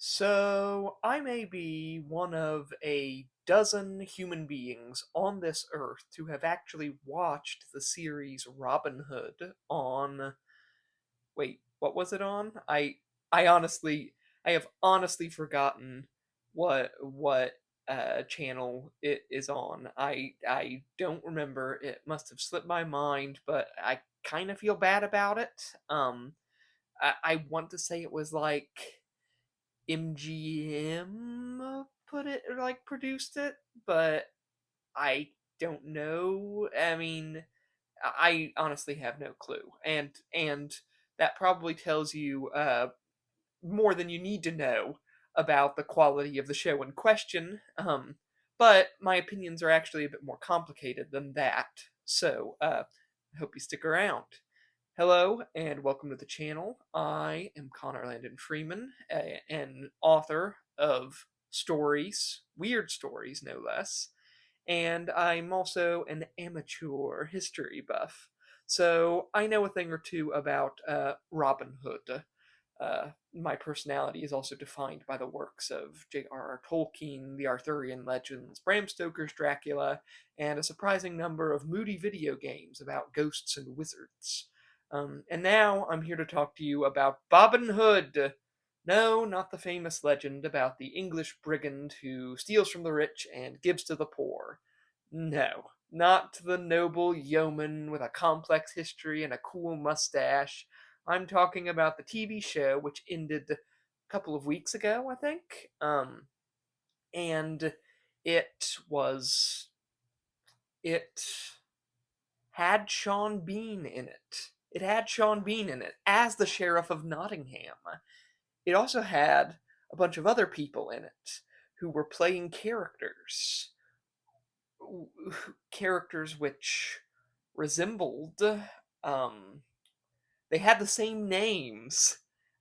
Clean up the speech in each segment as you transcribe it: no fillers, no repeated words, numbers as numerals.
So, I may be one of a dozen human beings on this earth to have actually watched the series Robin Hood on. Wait, what was it on? I honestly I have honestly forgotten what channel it is on. I don't remember. It must have slipped my mind, but I kind of feel bad about it. I want to say it was like MGM put it or like produced it, but I don't know. I mean, I honestly have no clue, and that probably tells you more than you need to know about the quality of the show in question. But my opinions are actually a bit more complicated than that. So I hope you stick around. Hello and welcome to the channel. I am Connor Landon Freeman, an author of stories, weird stories no less, and I'm also an amateur history buff. So I know a thing or two about Robin Hood. My personality is also defined by the works of J.R.R. Tolkien, the Arthurian legends, Bram Stoker's Dracula, and a surprising number of moody video games about ghosts and wizards. And now I'm here to talk to you about Robin Hood. No, not the famous legend about the English brigand who steals from the rich and gives to the poor. No, not the noble yeoman with a complex history and a cool mustache. I'm talking about the TV show which ended a couple of weeks ago, I think. And it was it had Sean Bean in it. It had Sean Bean in it as the Sheriff of Nottingham. It also had a bunch of other people in it who were playing characters which resembled um they had the same names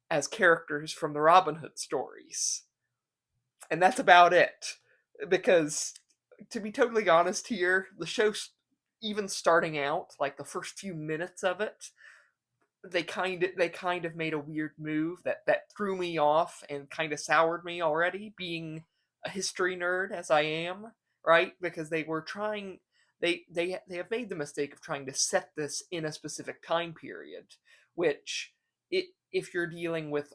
as characters from the Robin Hood stories. And that's about it. Because to be totally honest here, the show, even starting out, like the first few minutes of it, they kind of made a weird move that threw me off and kind of soured me already, being a history nerd as I am, right? Because they were trying they have made the mistake of trying to set this in a specific time period, which if you're dealing with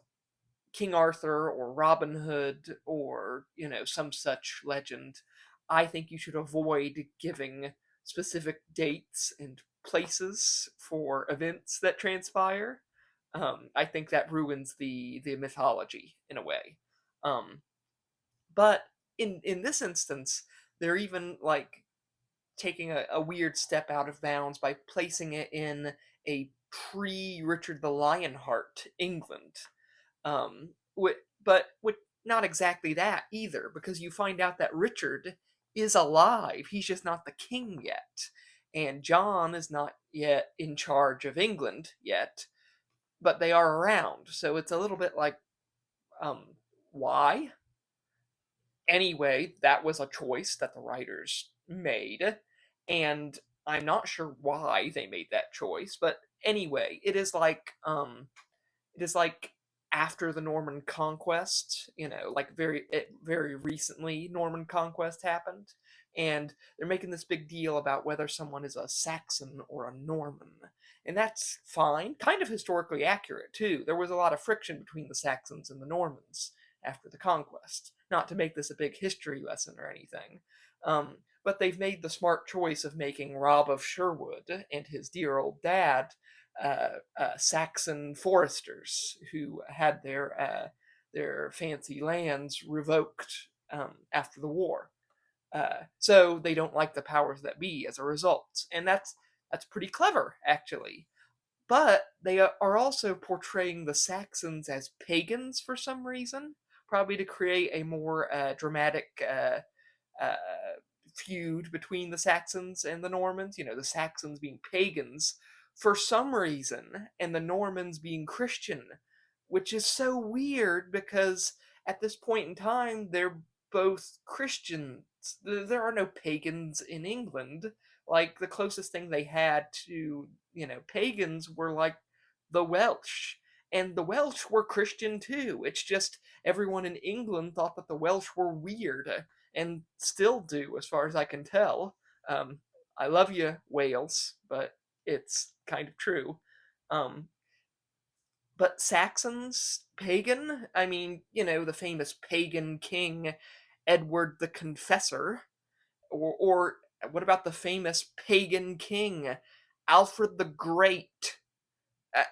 King Arthur or Robin Hood or, some such legend, I think you should avoid giving specific dates and places for events that transpire. I think that ruins the mythology in a way. Um, but in this instance, they're even like taking a weird step out of bounds by placing it in a pre Richard the Lionheart England, but not exactly that either, because you find out that Richard is alive. He's just not the king yet, and John is not yet in charge of England yet, but they are around. So it's a little bit like, um, why? Anyway, that was a choice that the writers made, and I'm not sure why they made that choice. But anyway, it is like after the Norman conquest, like very recently Norman conquest happened, and they're making this big deal about whether someone is a Saxon or a Norman. And that's fine, kind of historically accurate too. There was a lot of friction between the Saxons and the Normans after the conquest. Not to make this a big history lesson or anything. But they've made the smart choice of making Rob of Sherwood and his dear old dad Saxon foresters who had their fancy lands revoked after the war. So they don't like the powers that be as a result, and that's pretty clever actually. But they are also portraying the Saxons as pagans for some reason, probably to create a more dramatic uh, feud between the Saxons and the Normans. The Saxons being pagans for some reason, and the Normans being Christian, which is so weird because at this point in time, they're both Christians. There are no pagans in England. Like, the closest thing they had to, pagans were like the Welsh. and the Welsh were Christian too. It's just everyone in England thought that the Welsh were weird, and still do, as far as I can tell. Um, I love you, Wales, but it's kind of true. Um, but Saxons, pagan? I mean, the famous pagan king Edward the Confessor. Or what about the famous pagan king Alfred the Great?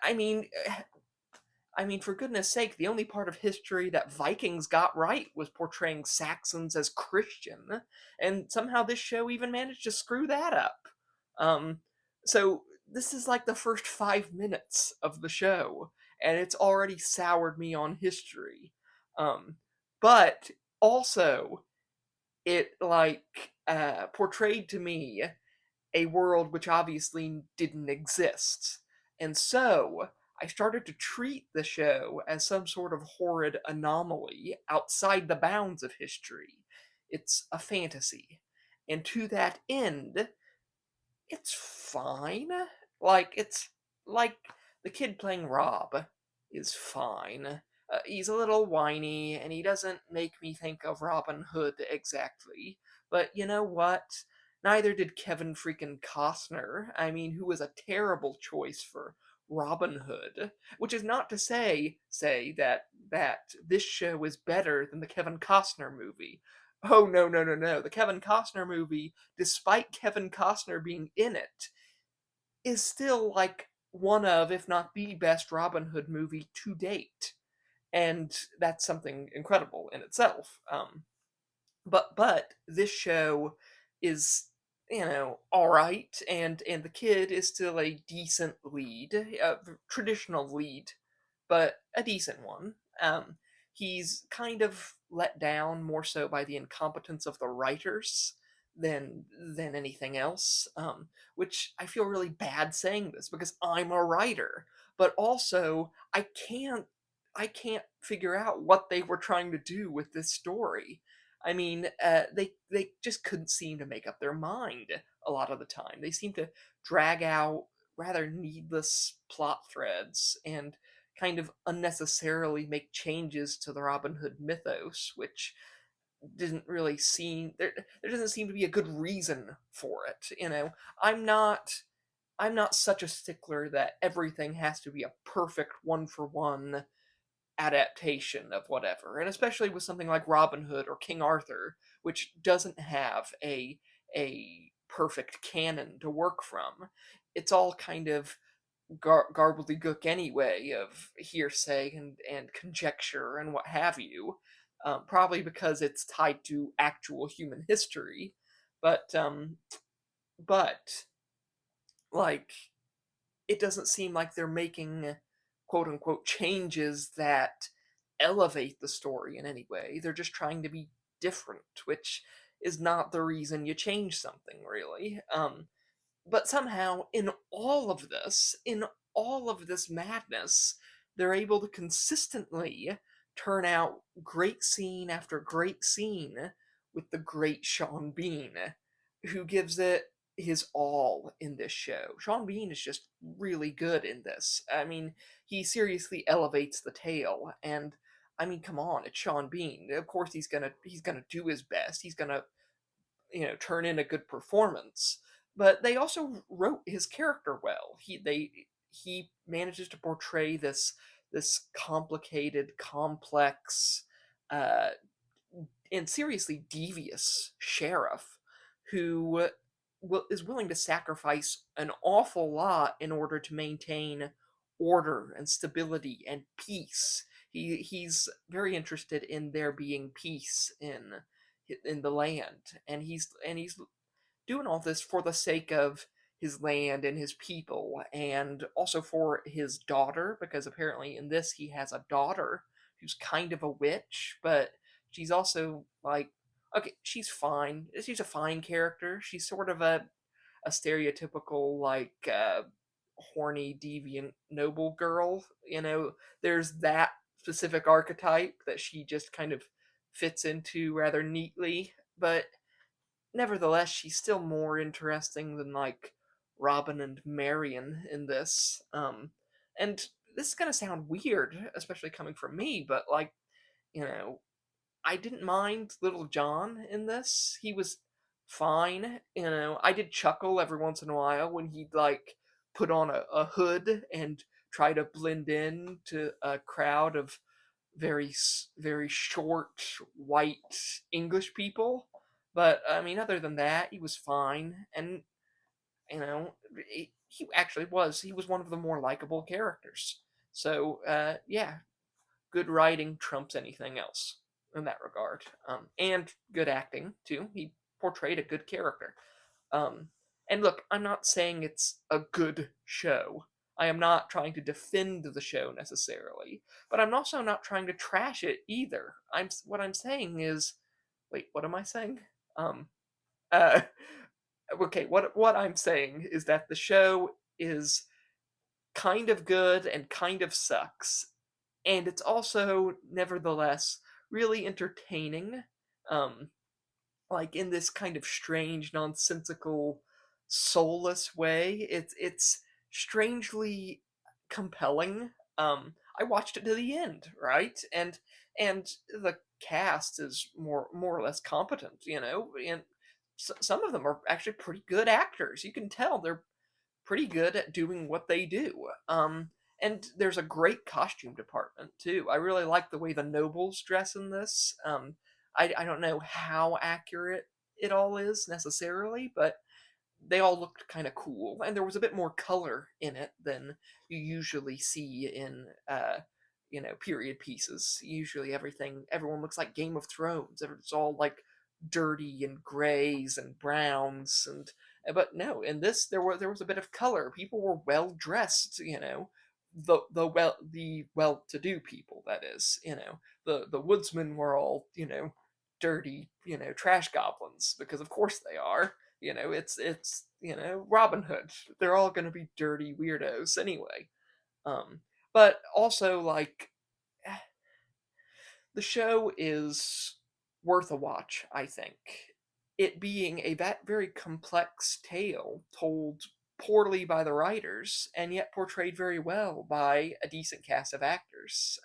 I mean, for goodness sake, the only part of history that Vikings got right was portraying Saxons as Christian, and somehow this show even managed to screw that up. Um, so this is like the first 5 minutes of the show, and it's already soured me on history. Um, but also, it portrayed to me a world which obviously didn't exist. And so I started to treat the show as some sort of horrid anomaly outside the bounds of history. It's a fantasy. And to that end, it's fine. It's like the kid playing Rob is fine. He's a little whiny, and he doesn't make me think of Robin Hood exactly. But you know what? Neither did Kevin freaking Costner. I mean, who was a terrible choice for Robin Hood. Which is not to say that this show is better than the Kevin Costner movie. Oh no no no no! The Kevin Costner movie, despite Kevin Costner being in it, is still like one of, if not the best Robin Hood movie to date, and that's something incredible in itself. But this show is, all right, and the kid is still a decent lead, a traditional lead, but a decent one. He's kind of let down more so by the incompetence of the writers than anything else. Which I feel really bad saying this because I'm a writer, but also I can't figure out what they were trying to do with this story. I mean, they just couldn't seem to make up their mind a lot of the time. They seem to drag out rather needless plot threads and kind of unnecessarily make changes to the Robin Hood mythos, which didn't really seem there doesn't seem to be a good reason for it. I'm not such a stickler that everything has to be a perfect one for one adaptation of whatever, and especially with something like Robin Hood or King Arthur, which doesn't have a perfect canon to work from. It's all kind of garbledygook anyway, of hearsay and conjecture and what have you. Probably because it's tied to actual human history, but like it doesn't seem like they're making quote unquote changes that elevate the story in any way. They're just trying to be different, which is not the reason you change something, really. But somehow, in all of this madness, they're able to consistently turn out great scene after great scene with the great Sean Bean, who gives it his all in this show. Sean Bean is just really good in this. I mean, he seriously elevates the tale, and I mean, come on, it's Sean Bean. Of course, he's gonna do his best. He's gonna turn in a good performance. But they also wrote his character well. He manages to portray this complicated, complex, uh, and seriously devious sheriff who is willing to sacrifice an awful lot in order to maintain order and stability and peace. He's very interested in there being peace in the land, and he's doing all this for the sake of his land and his people, and also for his daughter, because apparently in this he has a daughter who's kind of a witch, but she's also like, okay, she's fine. She's a fine character. She's sort of a stereotypical horny deviant noble girl. There's that specific archetype that she just kind of fits into rather neatly, but nevertheless, she's still more interesting than like Robin and Marion in this. And this is gonna sound weird, especially coming from me, but like, you know, I didn't mind Little John in this. He was fine. I did chuckle every once in a while when he'd like put on a hood and try to blend in to a crowd of very short white English people. But I mean, other than that, he was fine, and he actually was. He was one of the more likable characters. So yeah, good writing trumps anything else in that regard, and good acting too. He portrayed a good character. Um, and look, I'm not saying it's a good show. I am not trying to defend the show necessarily, but I'm also not trying to trash it either. What I'm saying is, wait, what am I saying? Um, uh, okay, what I'm saying is that the show is kind of good and kind of sucks, and it's also nevertheless really entertaining. Um, like in this kind of strange, nonsensical, soulless way. It's strangely compelling. I watched it to the end, right? And the cast is more or less competent, and some of them are actually pretty good actors. You can tell they're pretty good at doing what they do. And there's a great costume department too. I really like the way the nobles dress in this. I don't know how accurate it all is necessarily, but they all looked kind of cool, and there was a bit more color in it than you usually see in period pieces. Usually everyone looks like Game of Thrones. It's all like dirty and grays and browns, and but no, in this there was a bit of color. People were well dressed, the well to do people, that is. The woodsmen were all dirty, trash goblins, because of course they are. It's Robin Hood. They're all going to be dirty weirdos anyway. Um, but also, like, the show is worth a watch, I think. It being a very complex tale told poorly by the writers and yet portrayed very well by a decent cast of actors.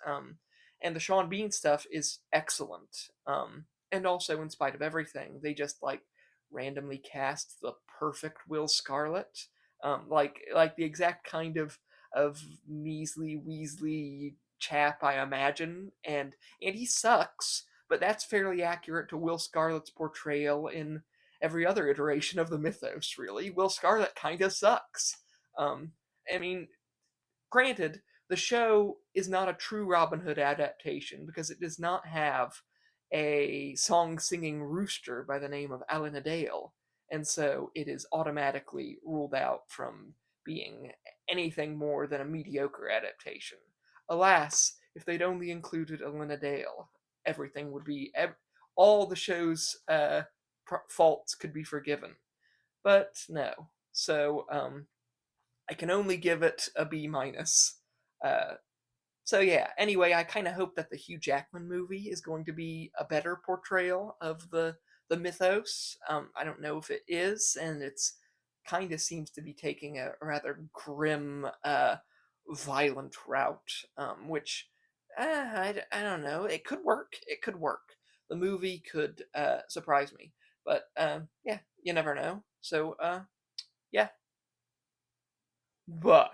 And the Sean Bean stuff is excellent. And also, in spite of everything, they just like randomly cast the perfect Will Scarlet, like the exact kind of measly Weasley chap I imagine, and he sucks, but that's fairly accurate to Will Scarlet's portrayal in every other iteration of the mythos. Really, Will Scarlet kind of sucks. Um, I mean, granted, the show is not a true Robin Hood adaptation because it does not have a song singing rooster by the name of Alan Adale, and so it is automatically ruled out from being anything more than a mediocre adaptation. Alas, if they'd only included Elena Dale, everything would be all the show's faults could be forgiven. But no, so I can only give it a B minus. Uh, so yeah. Anyway, I kind of hope that the Hugh Jackman movie is going to be a better portrayal of the mythos. I don't know if it is, and it's kind of seems to be taking a rather grim, violent route, which I don't know. It could work. It could work. The movie could surprise me, but yeah, you never know. So yeah, bye.